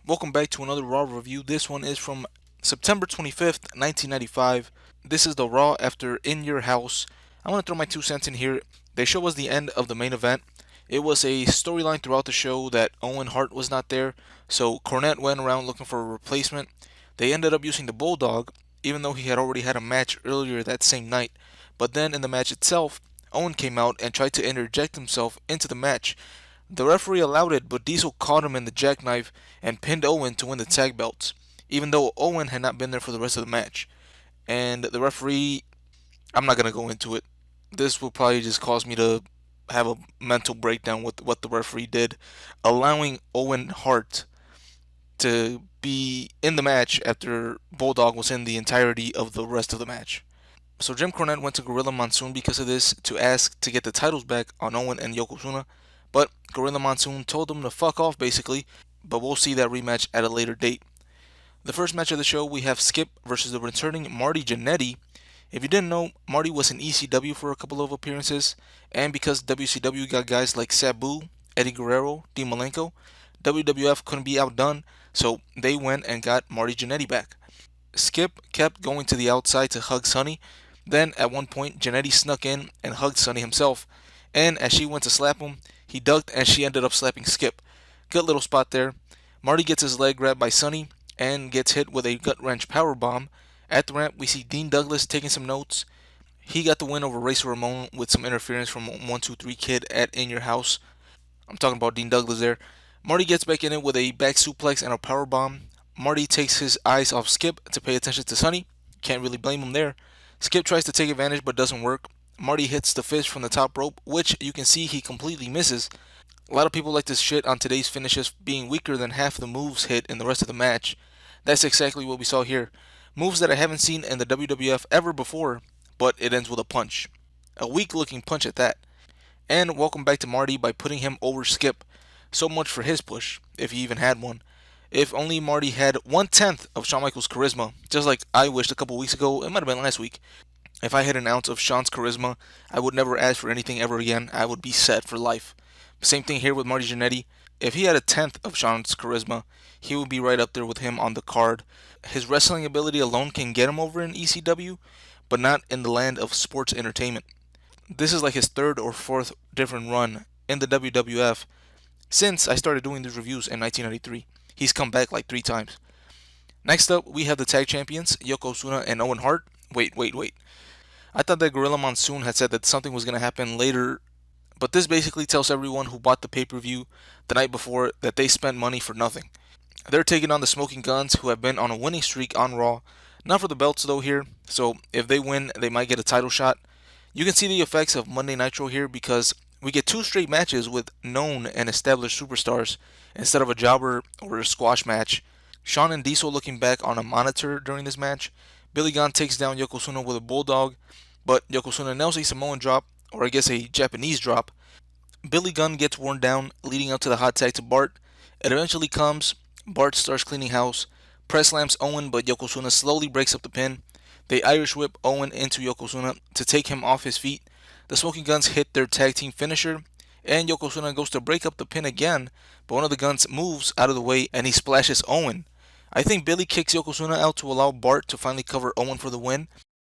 Welcome back to another Raw review. This one is from September 25th, 1995. This is the Raw after In Your House. I want to throw my 2 cents in here. They show us the end of the main event. It was a storyline throughout the show that Owen Hart was not there, so Cornette went around looking for a replacement. They ended up using the Bulldog, even though he had already had a match earlier that same night. But then in the match itself, Owen came out and tried to interject himself into the match. The referee allowed it, but Diesel caught him in the jackknife and pinned Owen to win the tag belts, even though Owen had not been there for the rest of the match. And the referee, I'm not going to go into it. This will probably just cause me to have a mental breakdown with what the referee did, allowing Owen Hart to be in the match after Bulldog was in the entirety of the rest of the match. So Jim Cornette went to Gorilla Monsoon because of this to ask to get the titles back on Owen and Yokozuna, but Gorilla Monsoon told him to fuck off basically, but we'll see that rematch at a later date. The first match of the show, we have Skip versus the returning Marty Genetti. If you didn't know, Marty was in ECW for a couple of appearances, and because WCW got guys like Sabu, Eddie Guerrero, Dean Malenko, WWF couldn't be outdone, so they went and got Marty Genetti back. Skip kept going to the outside to hug Sonny. Then, at one point, Genetti snuck in and hugged Sonny himself. And as she went to slap him, he ducked and she ended up slapping Skip. Good little spot there. Marty gets his leg grabbed by Sonny and gets hit with a gut wrench power bomb. At the ramp, we see Dean Douglas taking some notes. He got the win over Racer Ramon with some interference from 123 Kid at In Your House. I'm talking about Dean Douglas there. Marty gets back in it with a back suplex and a power bomb. Marty takes his eyes off Skip to pay attention to Sonny. Can't really blame him there. Skip tries to take advantage but doesn't work. Marty hits the fist from the top rope, which you can see he completely misses. A lot of people like to shit on today's finishes being weaker than half the moves hit in the rest of the match. That's exactly what we saw here. Moves that I haven't seen in the WWF ever before, but it ends with a punch. A weak looking punch at that. And welcome back to Marty by putting him over Skip. So much for his push, if he even had one. If only Marty had 1/10 of Shawn Michaels' charisma, just like I wished a couple weeks ago, it might have been last week. If I had an ounce of Shawn's charisma, I would never ask for anything ever again. I would be set for life. Same thing here with Marty Jannetty. If he had a tenth of Shawn's charisma, he would be right up there with him on the card. His wrestling ability alone can get him over in ECW, but not in the land of sports entertainment. This is like his third or fourth different run in the WWF since I started doing these reviews in 1993. He's come back like 3 times. Next up, we have the tag champions, Yokozuna and Owen Hart. Wait. I thought that Gorilla Monsoon had said that something was going to happen later, but this basically tells everyone who bought the pay-per-view the night before that they spent money for nothing. They're taking on the Smoking Guns, who have been on a winning streak on Raw. Not for the belts though here, so if they win, they might get a title shot. You can see the effects of Monday Nitro here because we get 2 straight matches with known and established superstars instead of a jobber or a squash match. Shawn and Diesel looking back on a monitor during this match. Billy Gunn takes down Yokozuna with a bulldog, but Yokozuna nails a Samoan drop, or I guess a Japanese drop. Billy Gunn gets worn down, leading up to the hot tag to Bart. It eventually comes. Bart starts cleaning house, press slams Owen, but Yokozuna slowly breaks up the pin. They Irish whip Owen into Yokozuna to take him off his feet. The Smoking Guns hit their tag team finisher, and Yokozuna goes to break up the pin again, but one of the Guns moves out of the way and he splashes Owen. I think Billy kicks Yokozuna out to allow Bart to finally cover Owen for the win.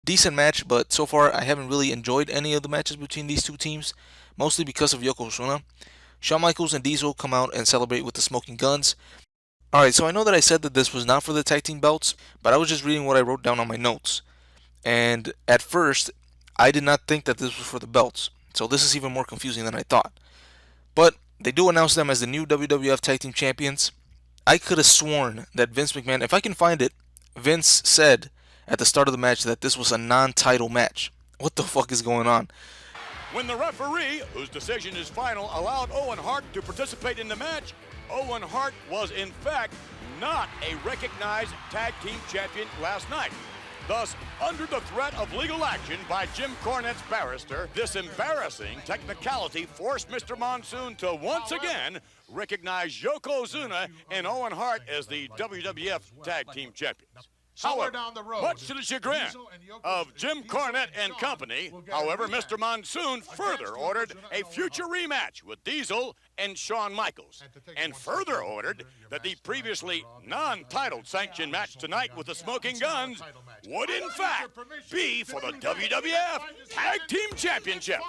Decent match, but so far I haven't really enjoyed any of the matches between these two teams, mostly because of Yokozuna. Shawn Michaels and Diesel come out and celebrate with the Smoking Guns. Alright, so I know that I said that this was not for the tag team belts, but I was just reading what I wrote down on my notes. And at first, I did not think that this was for the belts. So this is even more confusing than I thought. But they do announce them as the new WWF Tag Team Champions. I could have sworn that Vince McMahon, if I can find it, Vince said at the start of the match that this was a non-title match. What the fuck is going on? When the referee, whose decision is final, allowed Owen Hart to participate in the match, Owen Hart was in fact not a recognized tag team champion last night. Thus, under the threat of legal action by Jim Cornette's barrister, this embarrassing technicality forced Mr. Monsoon to once again recognize Yokozuna and Owen Hart as the WWF Tag Team Champions. However, much to the chagrin of Jim Cornette and company, however, Mr. Monsoon further ordered a future rematch with Diesel and Shawn Michaels, and further ordered that the previously non-titled sanctioned match tonight with the Smoking Guns would in fact be for the WWF Tag Team Championship.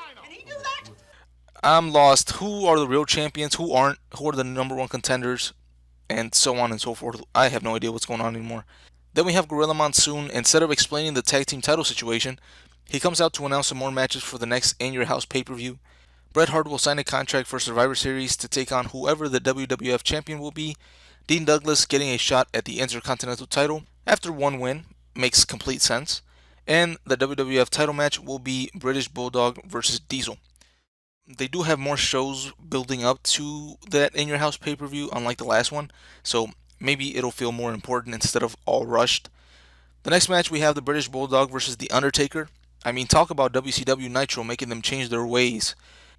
I'm lost. Who are the real champions? Who aren't? Who are the number one contenders? And so on and so forth. I have no idea what's going on anymore. Then we have Gorilla Monsoon. Instead of explaining the tag team title situation, he comes out to announce some more matches for the next In Your House pay-per-view. Bret Hart will sign a contract for Survivor Series to take on whoever the WWF champion will be. Dean Douglas getting a shot at the Intercontinental title after one win makes complete sense. And the WWF title match will be British Bulldog versus Diesel. They do have more shows building up to that In Your House pay-per-view, unlike the last one, so maybe it'll feel more important instead of all rushed. The next match we have the British Bulldog versus the Undertaker. I mean, talk about WCW Nitro making them change their ways.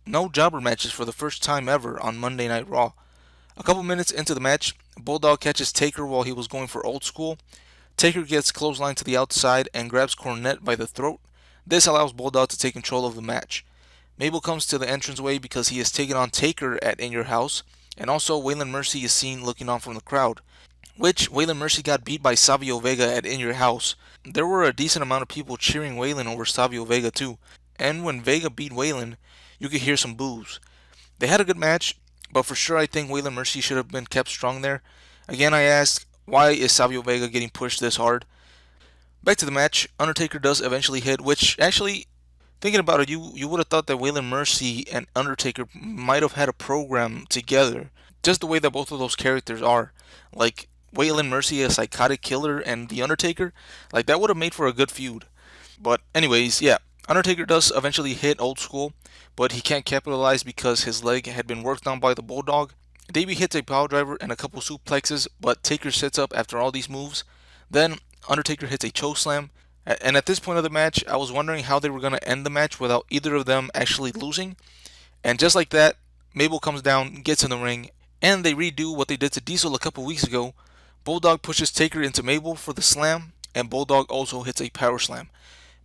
No jobber matches for the first time ever on Monday Night Raw. A couple minutes into the match, Bulldog catches Taker while he was going for old school. Taker gets clotheslined to the outside and grabs Cornette by the throat. This allows Bulldog to take control of the match. Mabel comes to the entranceway because he has taken on Taker at In Your House, and also Waylon Mercy is seen looking on from the crowd. Which Waylon Mercy got beat by Savio Vega at In Your House. There were a decent amount of people cheering Waylon over Savio Vega too, and when Vega beat Waylon, you could hear some boos. They had a good match, but for sure I think Waylon Mercy should have been kept strong there. Again, I ask, why is Savio Vega getting pushed this hard? Back to the match, Undertaker does eventually hit, which actually, thinking about it, you would have thought that Waylon Mercy and Undertaker might have had a program together. Just the way that both of those characters are. Like, Waylon Mercy, a psychotic killer, and The Undertaker, like, that would have made for a good feud. But anyways, yeah, Undertaker does eventually hit old school, but he can't capitalize because his leg had been worked on by the Bulldog. Davey hits a piledriver and a couple suplexes, but Taker sits up after all these moves. Then Undertaker hits a chokeslam, and at this point of the match, I was wondering how they were going to end the match without either of them actually losing. And just like that, Mabel comes down, gets in the ring, and they redo what they did to Diesel a couple weeks ago. Bulldog pushes Taker into Mabel for the slam, and Bulldog also hits a power slam.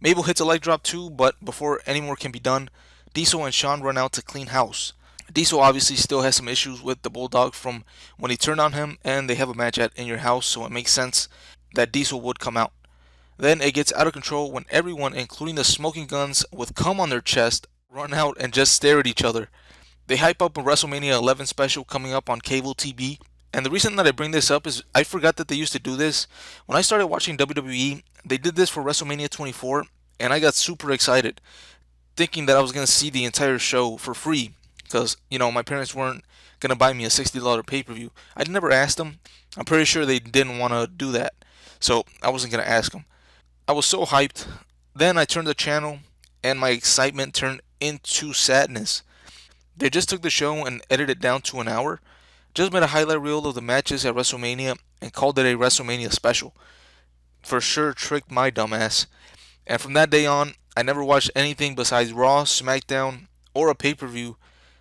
Mabel hits a leg drop too, but before any more can be done, Diesel and Shawn run out to clean house. Diesel obviously still has some issues with the Bulldog from when he turned on him, and they have a match at In Your House, so it makes sense that Diesel would come out. Then it gets out of control when everyone, including the Smoking Guns with cum on their chest, run out and just stare at each other. They hype up a WrestleMania 11 special coming up on cable TV. And the reason that I bring this up is I forgot that they used to do this. When I started watching WWE, they did this for WrestleMania 24, and I got super excited, thinking that I was going to see the entire show for free. Because, my parents weren't going to buy me a $60 pay-per-view. I never asked them. I'm pretty sure they didn't want to do that. So I wasn't going to ask them. I was so hyped. Then I turned the channel, and my excitement turned into sadness. They just took the show and edited it down to an hour. Just made a highlight reel of the matches at WrestleMania and called it a WrestleMania Special. For sure tricked my dumbass. And from that day on, I never watched anything besides Raw, SmackDown, or a pay-per-view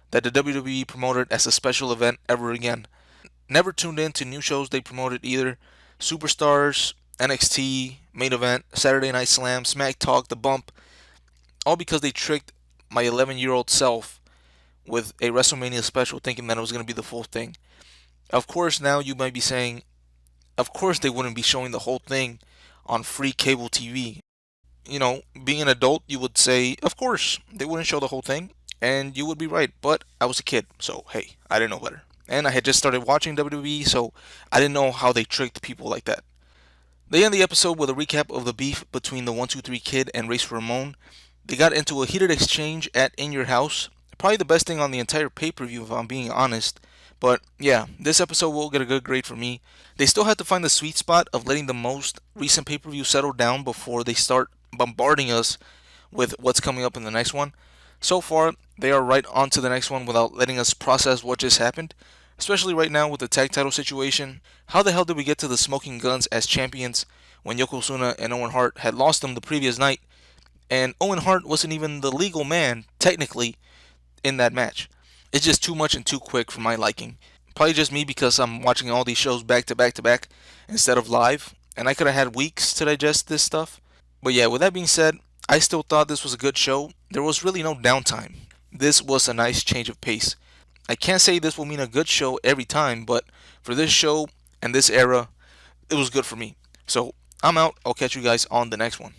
that the WWE promoted as a special event ever again. Never tuned in to new shows they promoted either. Superstars, NXT, Main Event, Saturday Night Slam, Smack Talk, The Bump. All because they tricked my 11-year-old self with a WrestleMania special thinking that it was going to be the full thing. Of course, now you might be saying, of course they wouldn't be showing the whole thing on free cable TV. Being an adult, you would say, of course, they wouldn't show the whole thing, and you would be right, but I was a kid, so hey, I didn't know better. And I had just started watching WWE, so I didn't know how they tricked people like that. They end the episode with a recap of the beef between the 123 Kid and Race Ramon. They got into a heated exchange at In Your House. Probably the best thing on the entire pay-per-view if I'm being honest. But yeah, this episode will get a good grade from me. They still have to find the sweet spot of letting the most recent pay-per-view settle down before they start bombarding us with what's coming up in the next one. So far, they are right on to the next one without letting us process what just happened. Especially right now with the tag title situation. How the hell did we get to the Smoking Guns as champions when Yokozuna and Owen Hart had lost them the previous night? And Owen Hart wasn't even the legal man, technically, in that match. It's just too much and too quick for my liking. Probably just me because I'm watching all these shows back to back to back instead of live. and I could have had weeks to digest this stuff. But yeah, with that being said, I still thought this was a good show. There was really no downtime. This was a nice change of pace. I can't say this will mean a good show every time, but for this show and this era, it was good for me. So I'm out. I'll catch you guys on the next one.